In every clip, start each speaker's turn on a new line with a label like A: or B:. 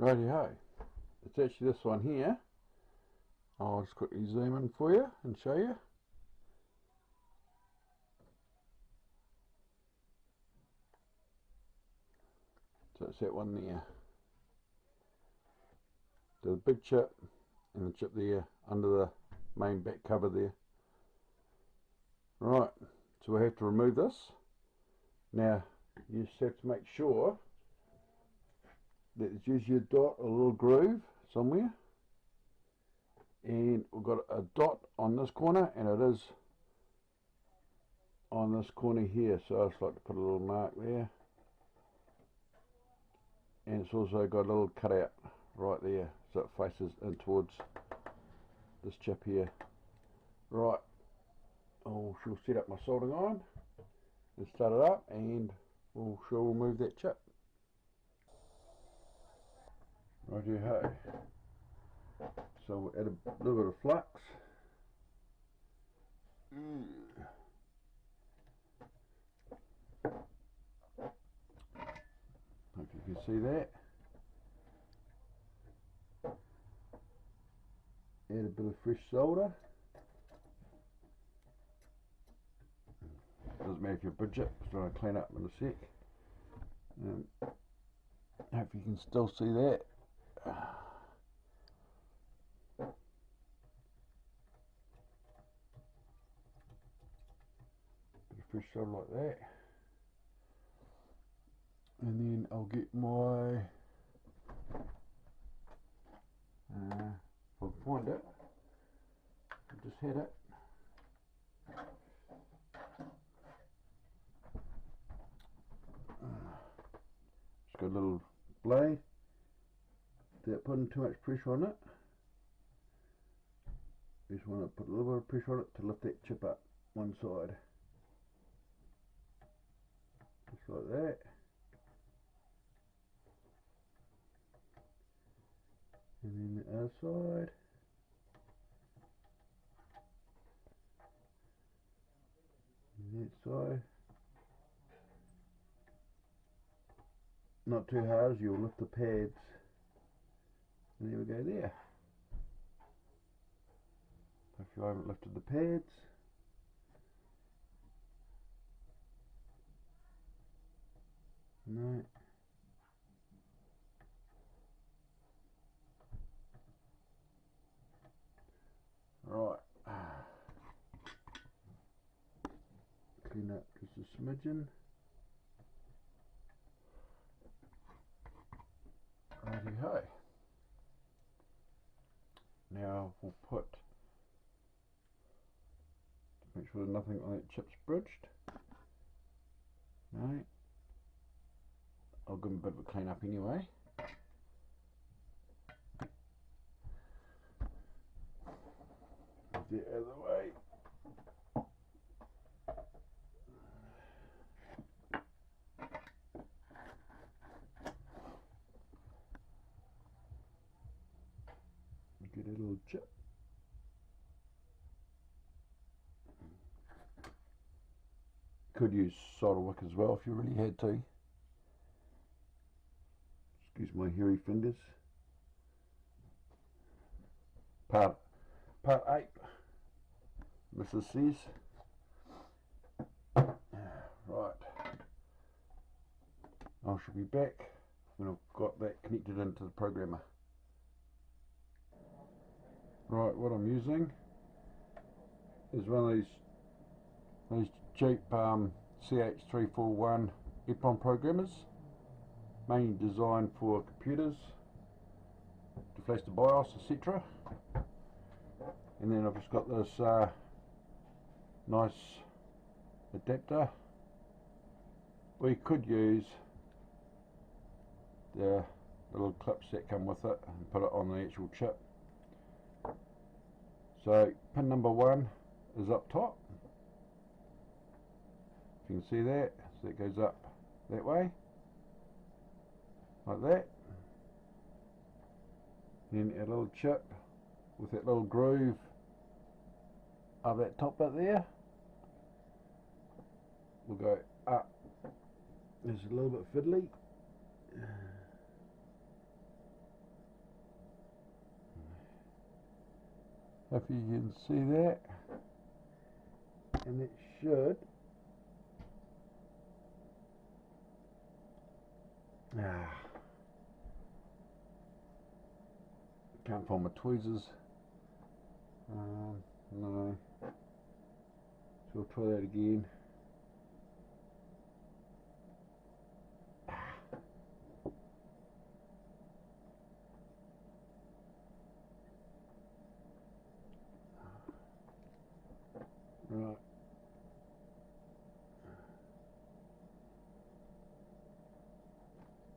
A: Righty-ho, it's actually this one here. I'll just quickly zoom in for you and show you. So it's that one there. The big chip and the chip there under the main back cover there. Right, so we have to remove this. Now you just have to make sure that there's usually a dot, a little groove somewhere, and we've got a dot on this corner and it is on this corner here, so I just like to put a little mark there, and it's also got a little cutout right there so it faces in towards this chip here. Right, she'll set up my soldering iron and start it up, and she'll remove that chip. Righty-ho. So we'll add a little bit of flux. Hope you can see that. Add a bit of fresh solder. Doesn't matter if you bridge it, it's going to clean up in a sec. Hope you can still see that. Bit of fresh solder like that. And then I'll get my, if I can find it, I just had it. Just got a little blade, without putting too much pressure on it. Just want to put a little bit of pressure on it to lift that chip up one side. Just like that. And then the other side. And that side. Not too hard, as you'll lift the pads. And there we go there. If you haven't lifted the pads. No. Right. Clean up just a smidgen. Righty-ho. Now we'll put, make sure nothing on that chip's bridged. No. I'll give them a bit of a clean up anyway. Move that out of the way. Get a little chip. Could use solder wick as well if you really had to. Excuse my hairy fingers. Part 8. Mrs. says. Right. I shall be back when I've got that connected into the programmer. Right, what I'm using is one of these cheap CH341 EPROM programmers, mainly designed for computers, to flash the BIOS, etc. And then I've just got this nice adapter. We could use the little clips that come with it and put it on the actual chip. So pin number 1 is up top. If you can see that, so it goes up that way, like that. Then a little chip with that little groove of that top bit there will go up. It's a little bit fiddly. If you can see that, and it should. Can't find my tweezers. No. So we'll try that again. Right.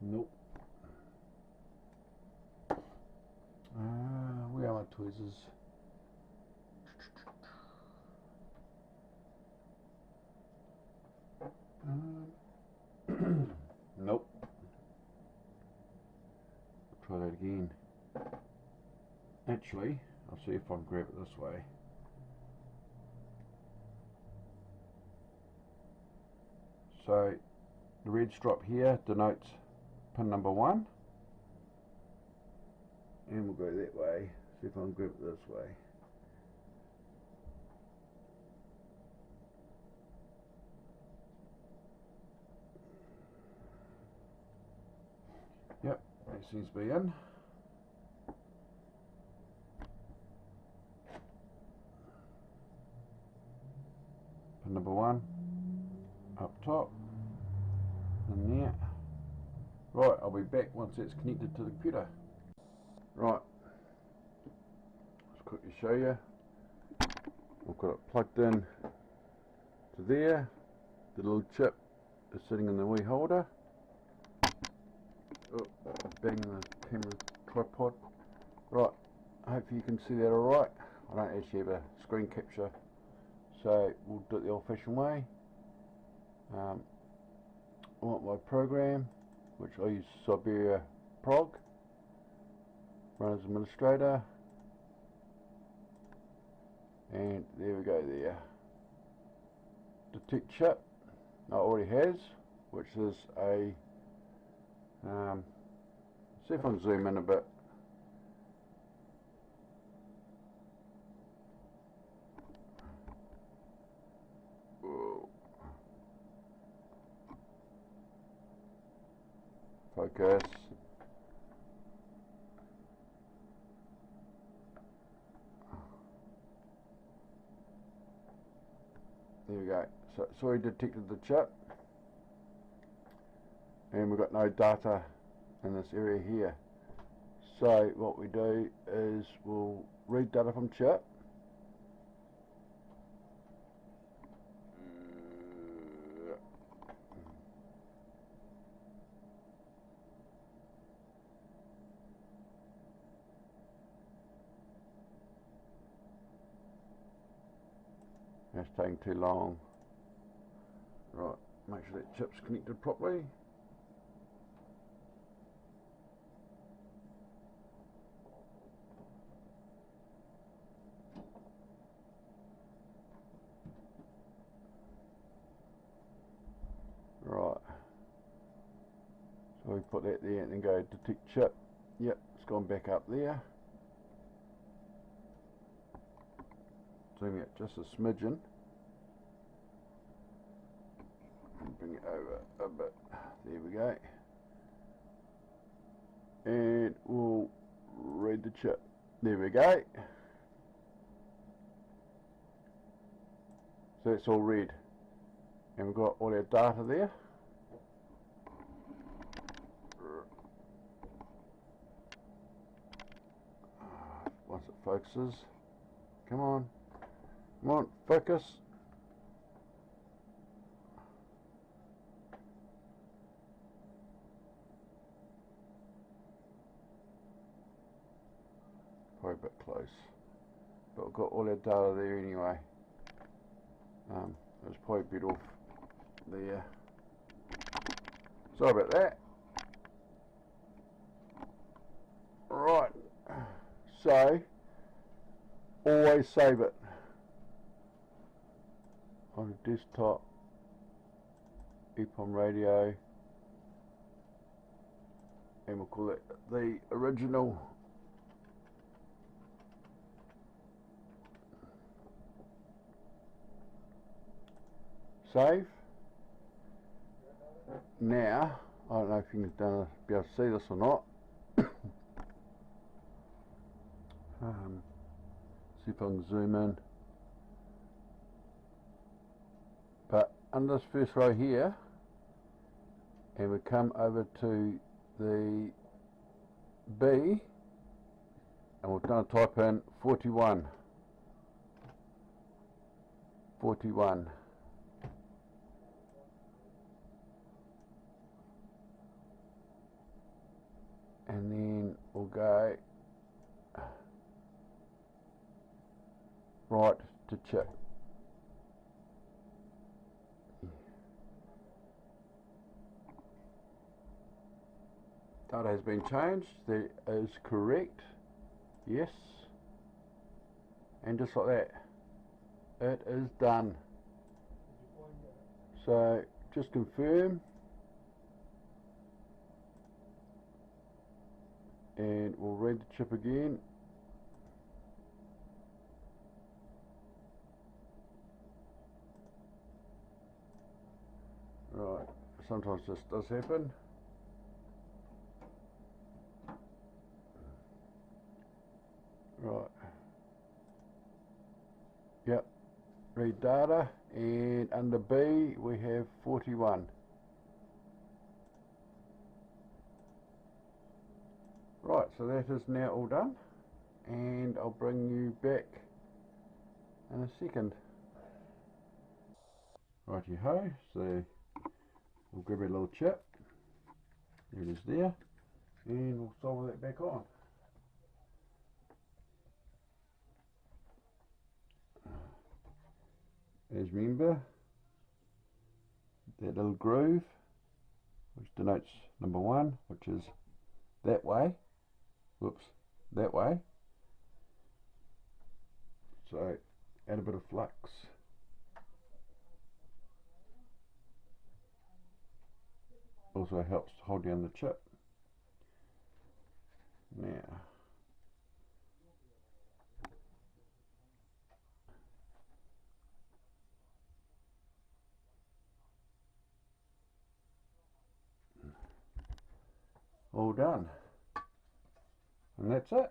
A: Nope. Where are my tweezers? Nope. Try that again. Actually, I'll see if I can grab it this way. So the red stripe here denotes pin number 1, and we'll go that way. See if I can grab it this way. Yep, that seems to be in. Pin number 1 up top and there. Right, I'll be back once it's connected to the computer. Right, let's quickly show you. I've got it plugged in to there. The little chip is sitting in the wee holder. Oh, banging the camera tripod. Right, hopefully you can see that alright. I don't actually have a screen capture, so we'll do it the old fashioned way. I want my program, which I use Siberia Prog, run as administrator, and there we go there. Detect chip, it already has, which is a, see if I can zoom in a bit. Whoa. Focus. There we go. So it's already detected the chip, and we've got no data in this area here. So what we do is we'll read data from chip. That's taking too long. Right, make sure that chip's connected properly. Right, so we put that there and then go detect chip. Yep, it's gone back up there. Zoom it just a smidgen. And bring it over a bit. There we go. And we'll read the chip. There we go. So it's all read. And we've got all our data there. Once it focuses. Come on. Come on, focus. Probably a bit close. But we've got all our data there anyway. It's probably a bit off there. Sorry about that. Right. So, always save it on a desktop, EPOM radio, and we'll call it the original Save. Now, I don't know if you can be able to see this or not. See if I can zoom in. But under this first row here, and we come over to the B, and we're going to type in 41. 41. And then we'll go right to chip. Data has been changed. That is correct. Yes. And just like that, it is done. So just confirm. And we'll read the chip again. Right, sometimes this does happen. Right. Yep. Read data, and under B we have 41. Right, so that is now all done, and I'll bring you back in a second. Righty ho, so we'll grab a little chip. There it is there, and we'll solder that back on. As remember, that little groove, which denotes number 1, which is that way. Whoops, that way. So add a bit of flux. Also helps to hold down the chip. Now, all done. And that's it.